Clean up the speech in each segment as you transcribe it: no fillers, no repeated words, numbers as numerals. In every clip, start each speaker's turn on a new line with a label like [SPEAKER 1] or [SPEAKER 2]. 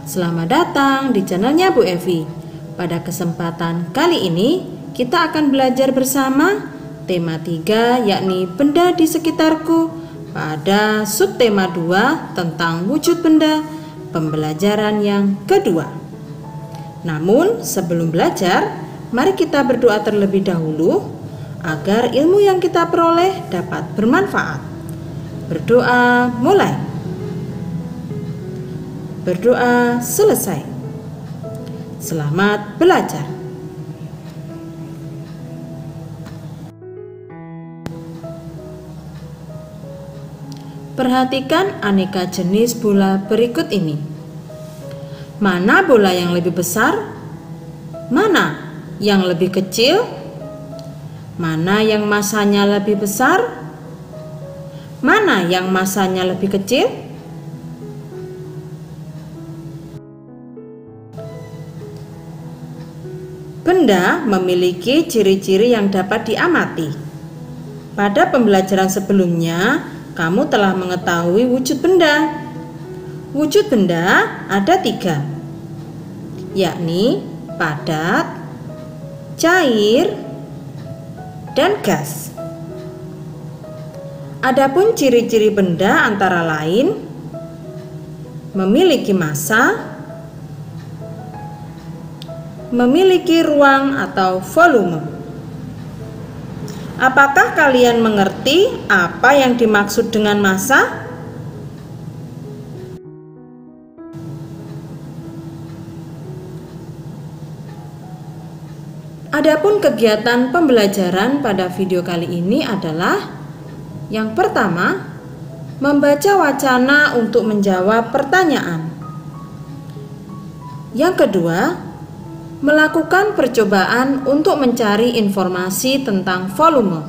[SPEAKER 1] Selamat datang di channelnya Bu Evi. Pada kesempatan kali ini kita akan belajar bersama tema 3 yakni benda di sekitarku pada subtema 2 tentang wujud benda, pembelajaran yang kedua. Namun sebelum belajar, mari kita berdoa terlebih dahulu agar ilmu yang kita peroleh dapat bermanfaat. Berdoa mulai. Berdoa selesai. Selamat belajar. Perhatikan aneka jenis bola berikut ini. Mana bola yang lebih besar? Mana yang lebih kecil? Mana yang masanya lebih besar? Mana yang masanya lebih kecil? Benda memiliki ciri-ciri yang dapat diamati. Pada pembelajaran sebelumnya, kamu telah mengetahui wujud benda. Wujud benda ada 3, yakni padat, cair, dan gas. Adapun ciri-ciri benda antara lain memiliki massa, memiliki ruang atau volume. Apakah kalian mengerti apa yang dimaksud dengan massa? Adapun kegiatan pembelajaran pada video kali ini adalah yang pertama, membaca wacana untuk menjawab pertanyaan. Yang kedua, melakukan percobaan untuk mencari informasi tentang volume.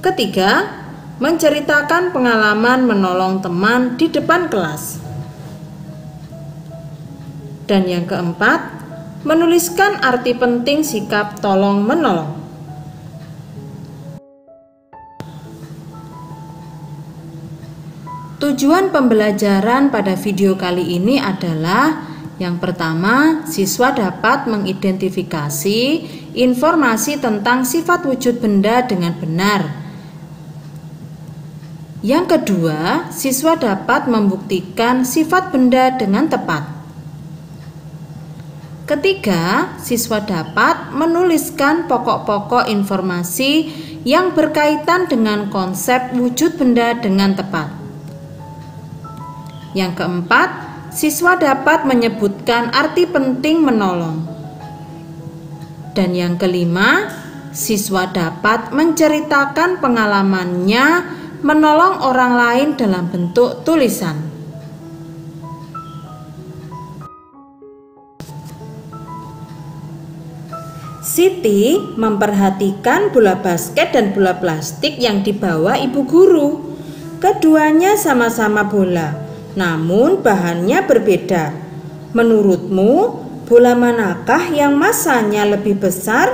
[SPEAKER 1] Ketiga, menceritakan pengalaman menolong teman di depan kelas. Dan yang keempat, menuliskan arti penting sikap tolong-menolong. Tujuan pembelajaran pada video kali ini adalah yang pertama, siswa dapat mengidentifikasi informasi tentang sifat wujud benda dengan benar. Yang kedua, siswa dapat membuktikan sifat benda dengan tepat. Ketiga, siswa dapat menuliskan pokok-pokok informasi yang berkaitan dengan konsep wujud benda dengan tepat. Yang keempat, siswa dapat menyebutkan arti penting menolong. Dan yang kelima, siswa dapat menceritakan pengalamannya menolong orang lain dalam bentuk tulisan. Siti memperhatikan bola basket dan bola plastik yang dibawa ibu guru. Keduanya sama-sama bola, namun bahannya berbeda. Menurutmu, bola manakah yang massanya lebih besar?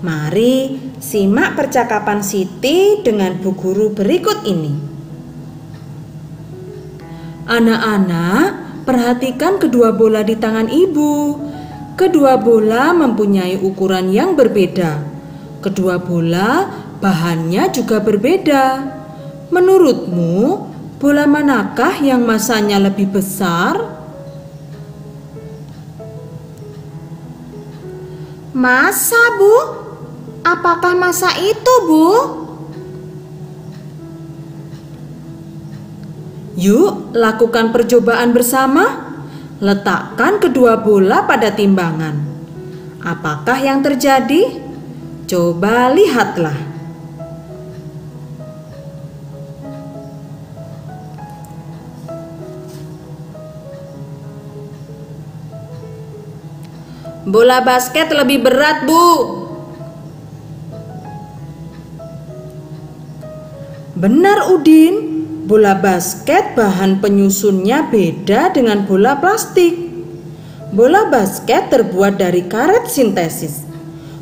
[SPEAKER 1] Mari simak percakapan Siti dengan bu guru berikut ini. Anak-anak, perhatikan kedua bola di tangan ibu. Kedua bola mempunyai ukuran yang berbeda. Kedua bola bahannya juga berbeda. Menurutmu, bola manakah yang massanya lebih besar? Massa, Bu? Apakah massa itu, Bu? Yuk, lakukan percobaan bersama. Letakkan kedua bola pada timbangan. Apakah yang terjadi? Coba lihatlah. Bola basket lebih berat, Bu. Benar, Udin. Bola basket bahan penyusunnya beda dengan bola plastik. Bola basket terbuat dari karet sintesis.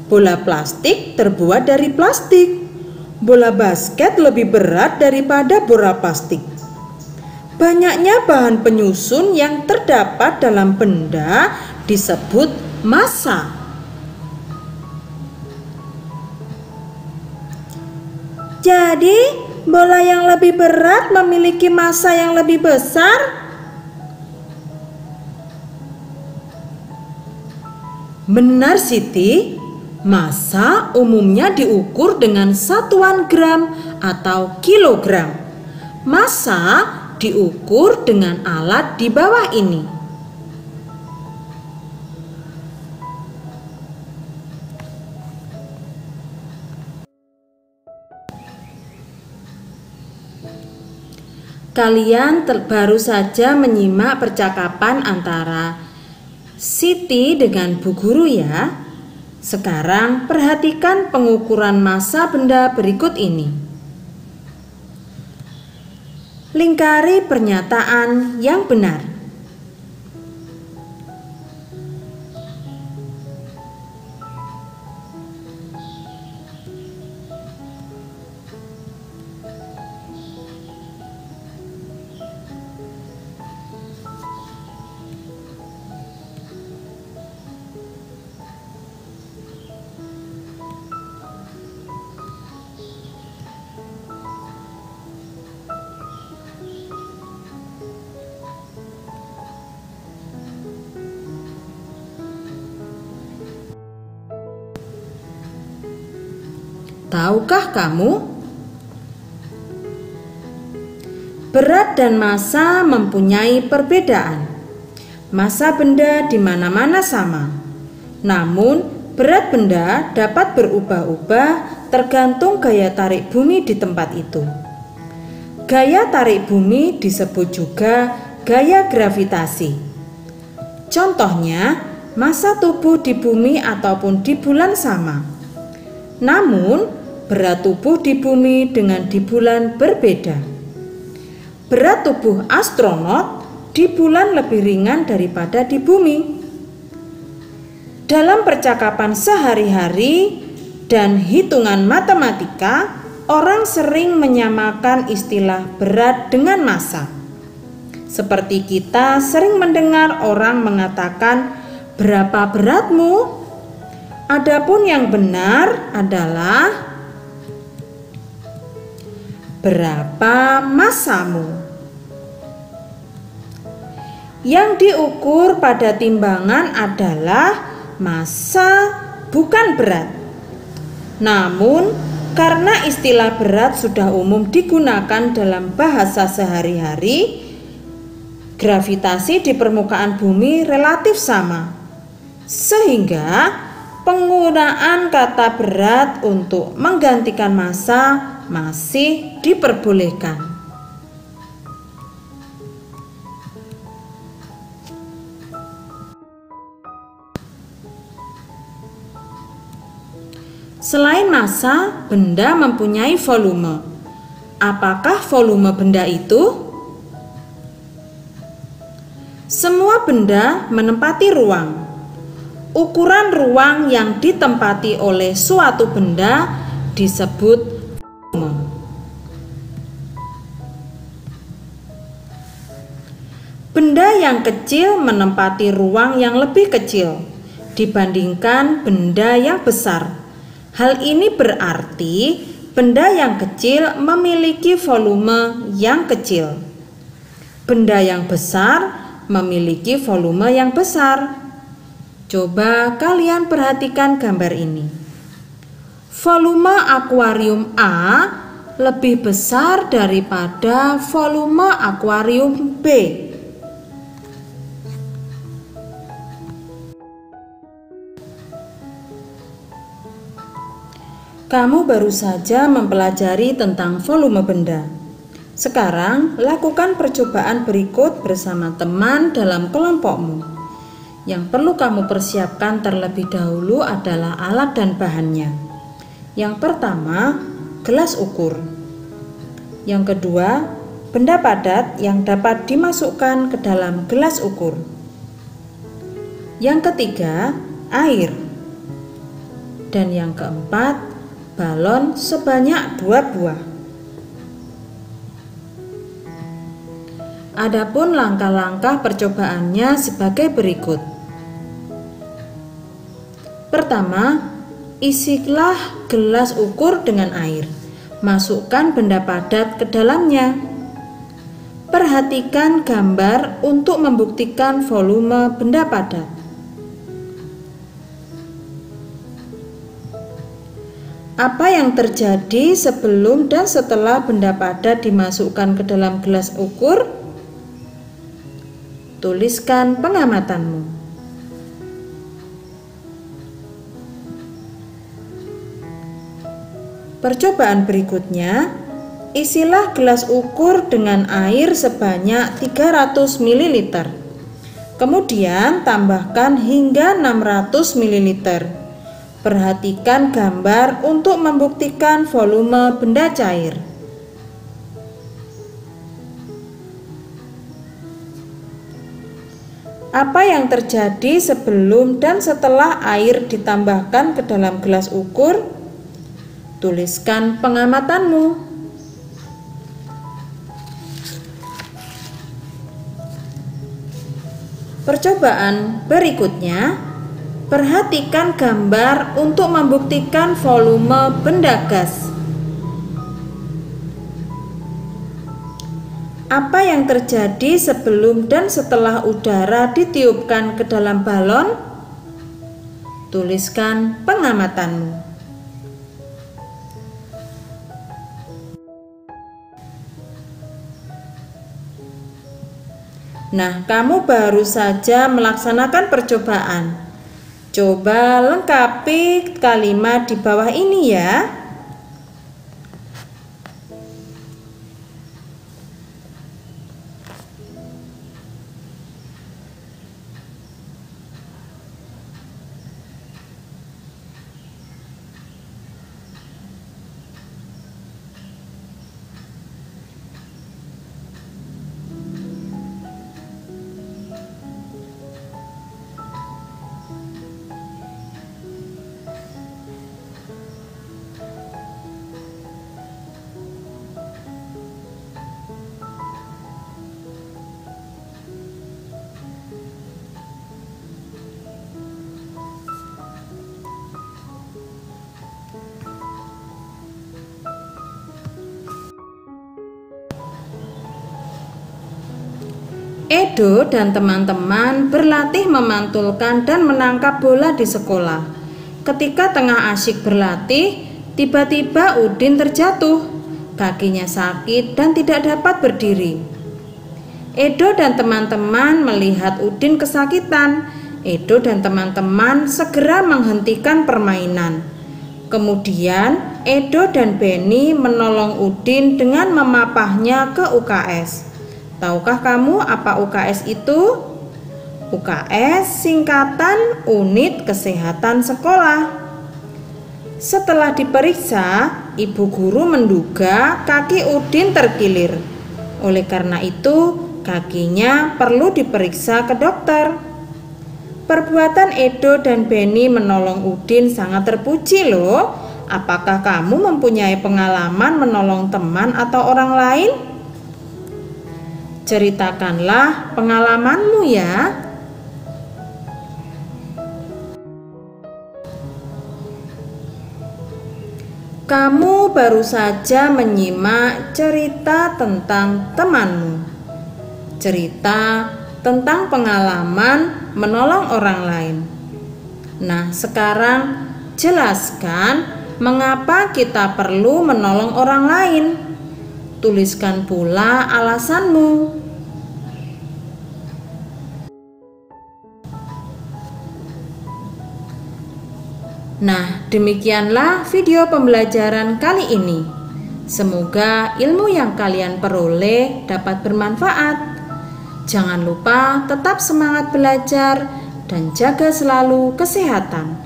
[SPEAKER 1] Bola plastik terbuat dari plastik. Bola basket lebih berat daripada bola plastik. Banyaknya bahan penyusun yang terdapat dalam benda disebut massa. Jadi, bola yang lebih berat memiliki massa yang lebih besar? Benar, Siti. Massa umumnya diukur dengan satuan gram atau kilogram. Massa diukur dengan alat di bawah ini. Kalian baru saja menyimak percakapan antara Siti dengan Bu Guru ya. Sekarang perhatikan pengukuran massa benda berikut ini. Lingkari pernyataan yang benar. Tahukah kamu? Berat dan massa mempunyai perbedaan. Massa benda di mana-mana sama. Namun, berat benda dapat berubah-ubah tergantung gaya tarik bumi di tempat itu. Gaya tarik bumi disebut juga gaya gravitasi. Contohnya, massa tubuh di bumi ataupun di bulan sama. Namun, berat tubuh di bumi dengan di bulan berbeda. Berat tubuh astronot di bulan lebih ringan daripada di bumi. Dalam percakapan sehari-hari dan hitungan matematika, orang sering menyamakan istilah berat dengan massa. Seperti kita sering mendengar orang mengatakan, "Berapa beratmu?" Adapun yang benar adalah berapa massamu. Yang diukur pada timbangan adalah massa, bukan berat. Namun, karena istilah berat sudah umum digunakan dalam bahasa sehari-hari, gravitasi di permukaan bumi relatif sama, sehingga penggunaan kata berat untuk menggantikan massa masih diperbolehkan. Selain massa, benda mempunyai volume. Apakah volume benda itu? Semua benda menempati ruang. Ukuran ruang yang ditempati oleh suatu benda disebut volume. Benda yang kecil menempati ruang yang lebih kecil dibandingkan benda yang besar. Hal ini berarti benda yang kecil memiliki volume yang kecil. Benda yang besar memiliki volume yang besar. Coba kalian perhatikan gambar ini. Volume akuarium A lebih besar daripada volume akuarium B. Kamu baru saja mempelajari tentang volume benda. Sekarang, lakukan percobaan berikut bersama teman dalam kelompokmu. Yang perlu kamu persiapkan terlebih dahulu adalah alat dan bahannya. Yang pertama, gelas ukur. Yang kedua, benda padat yang dapat dimasukkan ke dalam gelas ukur. Yang ketiga, air. Dan yang keempat, balon sebanyak 2 buah. Adapun langkah-langkah percobaannya sebagai berikut. Pertama, isilah gelas ukur dengan air. Masukkan benda padat ke dalamnya. Perhatikan gambar untuk membuktikan volume benda padat. Apa yang terjadi sebelum dan setelah benda padat dimasukkan ke dalam gelas ukur? Tuliskan pengamatanmu. Percobaan berikutnya, isilah gelas ukur dengan air sebanyak 300 ml. Kemudian tambahkan hingga 600 ml. Perhatikan gambar untuk membuktikan volume benda cair. Apa yang terjadi sebelum dan setelah air ditambahkan ke dalam gelas ukur? Tuliskan pengamatanmu. Percobaan berikutnya, perhatikan gambar untuk membuktikan volume benda gas. Apa yang terjadi sebelum dan setelah udara ditiupkan ke dalam balon? Tuliskan pengamatanmu. Nah, kamu baru saja melaksanakan percobaan. Coba lengkapi kalimat di bawah ini ya. Edo dan teman-teman berlatih memantulkan dan menangkap bola di sekolah. Ketika tengah asyik berlatih, tiba-tiba Udin terjatuh. Kakinya sakit dan tidak dapat berdiri. Edo dan teman-teman melihat Udin kesakitan. Edo dan teman-teman segera menghentikan permainan. Kemudian Edo dan Benny menolong Udin dengan memapahnya ke UKS. Tahukah kamu apa UKS itu? UKS singkatan Unit Kesehatan Sekolah. Setelah diperiksa, ibu guru menduga kaki Udin terkilir. Oleh karena itu, kakinya perlu diperiksa ke dokter. Perbuatan Edo dan Benny menolong Udin sangat terpuji loh. Apakah kamu mempunyai pengalaman menolong teman atau orang lain? Ceritakanlah pengalamanmu ya. Kamu baru saja menyimak cerita tentang temanmu. Cerita tentang pengalaman menolong orang lain. Nah, sekarang jelaskan mengapa kita perlu menolong orang lain. Tuliskan pula alasanmu. Nah, demikianlah video pembelajaran kali ini. Semoga ilmu yang kalian peroleh dapat bermanfaat. Jangan lupa tetap semangat belajar dan jaga selalu kesehatan.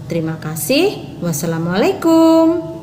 [SPEAKER 1] Terima kasih. Wassalamualaikum.